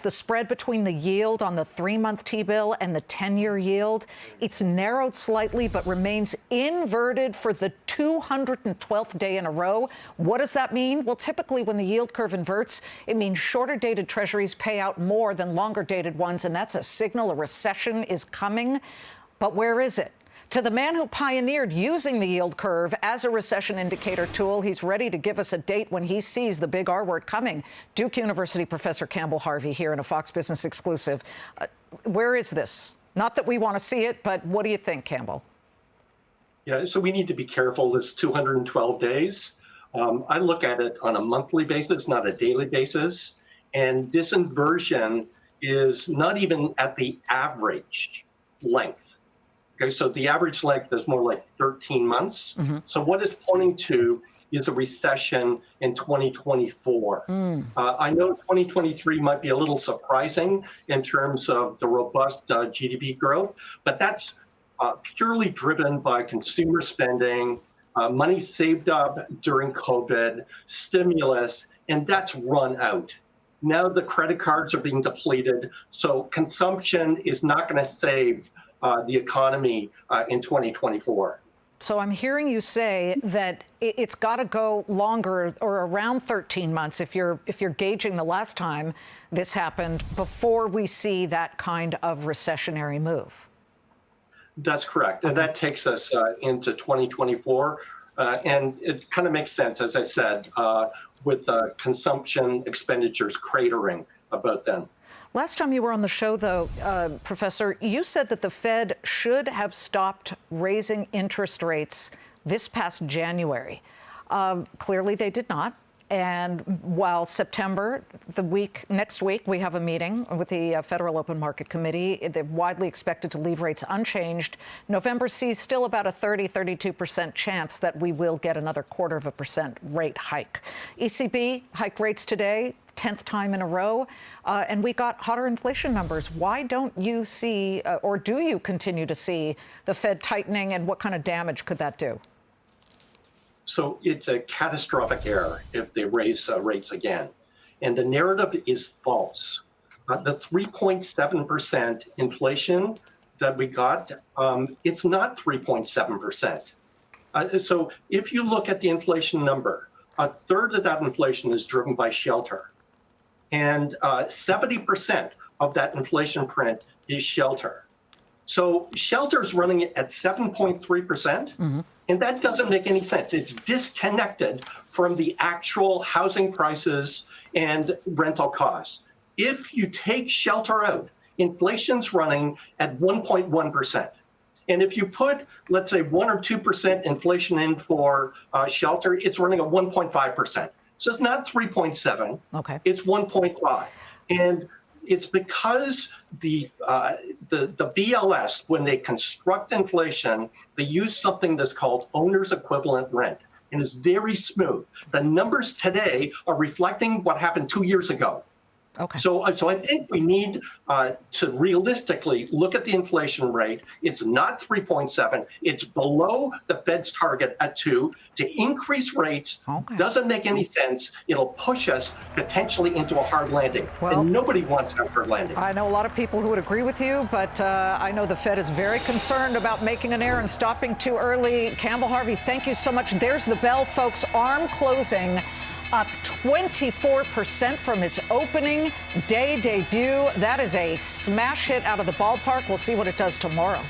The spread between the yield on the 3-month T-bill and the 10-year yield, it's narrowed slightly but remains inverted for the 212th day in a row. What does that mean? Well, typically when the yield curve inverts, it means shorter-dated treasuries pay out more than longer-dated ones, and that's a signal a recession is coming. But where is it? To the man who pioneered using the yield curve as a recession indicator tool, he's ready to give us a date when he sees the big R word coming. Duke University professor Campbell Harvey here in a Fox Business exclusive. Where is this? Not that we want to see it, but what do you think, Campbell? Yeah, so we need to be careful. This 212 days. I look at it on a monthly basis, not a daily basis. And this inversion is not even at the average length. Okay, so the average length is more like 13 months. So what it's pointing to is a recession in 2024. I know 2023 might be a little surprising in terms of the robust GDP growth, but that's purely driven by consumer spending, money saved up during COVID, stimulus, and that's run out. Now the credit cards are being depleted, so consumption is not going to save the economy in 2024. So I'm hearing you say that it's got to go longer or around 13 months if you're gauging the last time this happened before we see that kind of recessionary move. That's correct. And that takes us into 2024. And it kind of makes sense, as I said, with consumption expenditures cratering about then. Last time you were on the show, though, Professor, you said that the Fed should have stopped raising interest rates this past January. Clearly, they did not. And while September, next week, we have a meeting with the Federal Open Market Committee. They're widely expected to leave rates unchanged. November sees still about a 32% chance that we will get another 0.25% rate hike. ECB hiked rates today, 10th time in a row, and we got hotter inflation numbers. Why don't you see, or do you continue to see, the Fed tightening, and what kind of damage could that do? So it's a catastrophic error if they raise rates again. And the narrative is false. The 3.7% inflation that we got, it's not 3.7%. So if you look at the inflation number, a third of that inflation is driven by shelter. And 70% of that inflation print is shelter. So shelter is running at 7.3%. And that doesn't make any sense. It's disconnected from the actual housing prices and rental costs. If you take shelter out, inflation's running at 1.1%. And if you put, let's say, 1 or 2% inflation in for shelter, it's running at 1.5%. So it's not 3.7. Okay. It's 1.5. And it's because the BLS, when they construct inflation, they use something that's called owner's equivalent rent, and it's very smooth. The numbers today are reflecting what happened 2 years ago. Okay. So I think we need to realistically look at the inflation rate. It's not 3.7. It's below the Fed's target at 2. To increase rates doesn't make any sense. It'll push us potentially into a hard landing. Well, and nobody wants a hard landing. I know a lot of people who would agree with you, but I know the Fed is very concerned about making an error and stopping too early. Campbell Harvey, thank you so much. There's the bell, folks. ARM closing up 24% from its opening day debut. That is a smash hit out of the ballpark. We'll see what it does tomorrow.